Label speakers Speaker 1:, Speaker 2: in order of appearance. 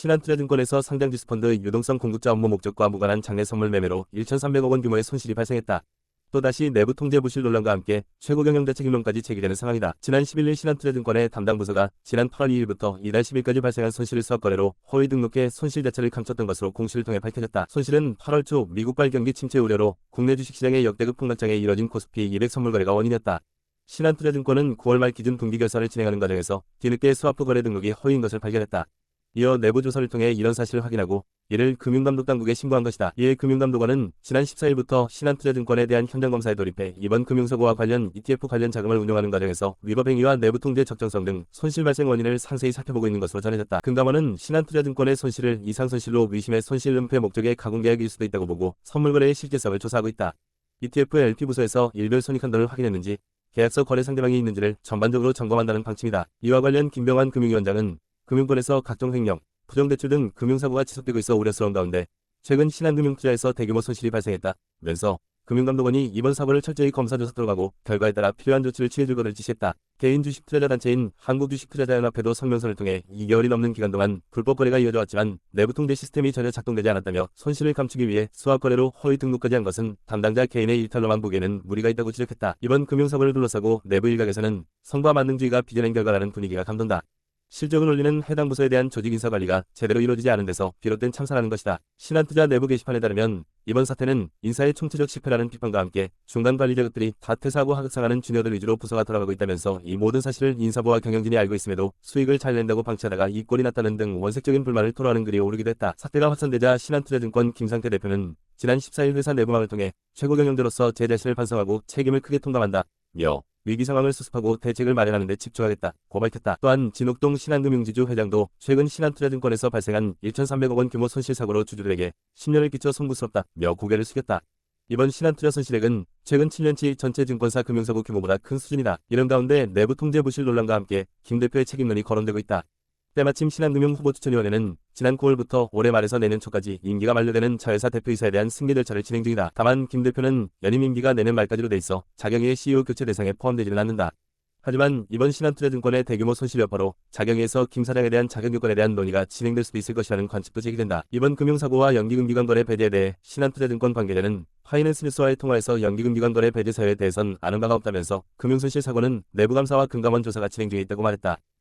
Speaker 1: 신한투자증권에서 상장지수펀드 유동성 공급자 업무 목적과 무관한 장내 선물 매매로 1,300억 원 규모의 손실이 발생했다. 또다시 내부 통제 부실 논란과 함께 최고 경영자 책임론까지 제기되는 상황이다. 지난 11일 신한투자증권의 담당 부서가 지난 8월 2일부터 이달 10일까지 발생한 손실을 수학거래로 허위 등록해 손실 자체를 감췄던 것으로 공시를 통해 밝혀졌다. 손실은 8월 초 미국발 경기 침체 우려로 국내 주식시장의 역대급 폭락장에 이뤄진 코스피 200 선물 거래가 원인이었다. 신한투자증권은 9월 말 기준 분기 결산을 진행하는 과정에서 뒤늦게 스와프 거래 등록이 허위인 것을 발견했다. 이어 내부 조사를 통해 이런 사실을 확인하고 이를 금융감독당국에 신고한 것이다. 이에 금융감독원은 지난 14일부터 신한투자증권에 대한 현장검사에 돌입해 이번 금융사고와 관련 ETF 관련 자금을 운용하는 과정에서 위법 행위와 내부 통제 적정성 등 손실 발생 원인을 상세히 살펴보고 있는 것으로 전해졌다. 금감원은 신한투자증권의 손실을 이상손실로 의심해 손실 은폐 목적의 가공계약일 수도 있다고 보고 선물거래의 실제성을 조사하고 있다. ETF LP 부서에서 일별 손익한도를 확인했는지 계약서 거래 상대방이 있는지를 전반적으로 점검한다는 방침이다. 이와 관련 김병환 금융위원장은 금융권에서 각종 횡령, 부정대출 등 금융사고가 지속되고 있어 우려스러운 가운데 최근 신한금융투자에서 대규모 손실이 발생했다면서 금융감독원이 이번 사고를 철저히 검사조사 들어가고 결과에 따라 필요한 조치를 취해줄 것을 지시했다. 개인 주식 투자자 단체인 한국주식투자자연합회도 성명서를 통해 2개월이 넘는 기간 동안 불법 거래가 이어져 왔지만 내부 통제 시스템이 전혀 작동되지 않았다며 손실을 감추기 위해 수학 거래로 허위 등록까지 한 것은 담당자 개인의 일탈로만 보기에는 무리가 있다고 지적했다. 이번 금융사고를 둘러싸고 내부 일각에서는 성과 만능주의가 빚어낸 결과라는 분위기가 감돈다. 실적을 올리는 해당 부서에 대한 조직 인사 관리가 제대로 이루어지지 않은 데서 비롯된 참사라는 것이다. 신한투자 내부 게시판에 따르면 이번 사태는 인사의 총체적 실패라는 비판과 함께 중간 관리 자격들이 다 퇴사하고 하극상하는 주니어들 위주로 부서가 돌아가고 있다면서 이 모든 사실을 인사부와 경영진이 알고 있음에도 수익을 잘 낸다고 방치하다가 이 꼴이 났다는 등 원색적인 불만을 토로하는 글이 오르기도 했다. 사태가 확산되자 신한투자증권 김상태 대표는 지난 14일 회사 내부망을 통해 최고 경영자로서 제 자신을 반성하고 책임을 크게 통감한다. 며 위기 상황을 수습하고 대책을 마련하는 데 집중하겠다 고 밝혔다. 또한 진옥동 신한금융지주 회장도 최근 신한투자증권에서 발생한 1,300억 원 규모 손실 사고로 주주들에게 심려를 끼쳐 송구스럽다며 고개를 숙였다. 이번 신한투자 손실액은 최근 7년치 전체 증권사 금융사고 규모보다 큰 수준이다. 이런 가운데 내부 통제 부실 논란과 함께 김 대표의 책임론이 거론되고 있다. 때마침 신한금융후보추천위원회는 지난 9월부터 올해 말에서 내년 초까지 임기가 만료되는 자회사 대표이사에 대한 승계 절차를 진행 중이다. 다만 김 대표는 연임 임기가 내년 말까지로 돼 있어 자경위의 CEO 교체 대상에 포함되지는 않는다. 하지만 이번 신한투자증권의 대규모 손실 여파로 자경위에서 김 사장에 대한 자격 요건에 대한 논의가 진행될 수도 있을 것이라는 관측도 제기된다. 이번 금융사고와 연기금기관 거래 배제에 대해 신한투자증권 관계자는 파이낸스 뉴스와의 통화에서 연기금기관 거래 배제 사유에 대해선 아는 바가 없다면서 금융손실 사고는 내부감사와 금감원 조사가 진행 중에 있다고 말했다.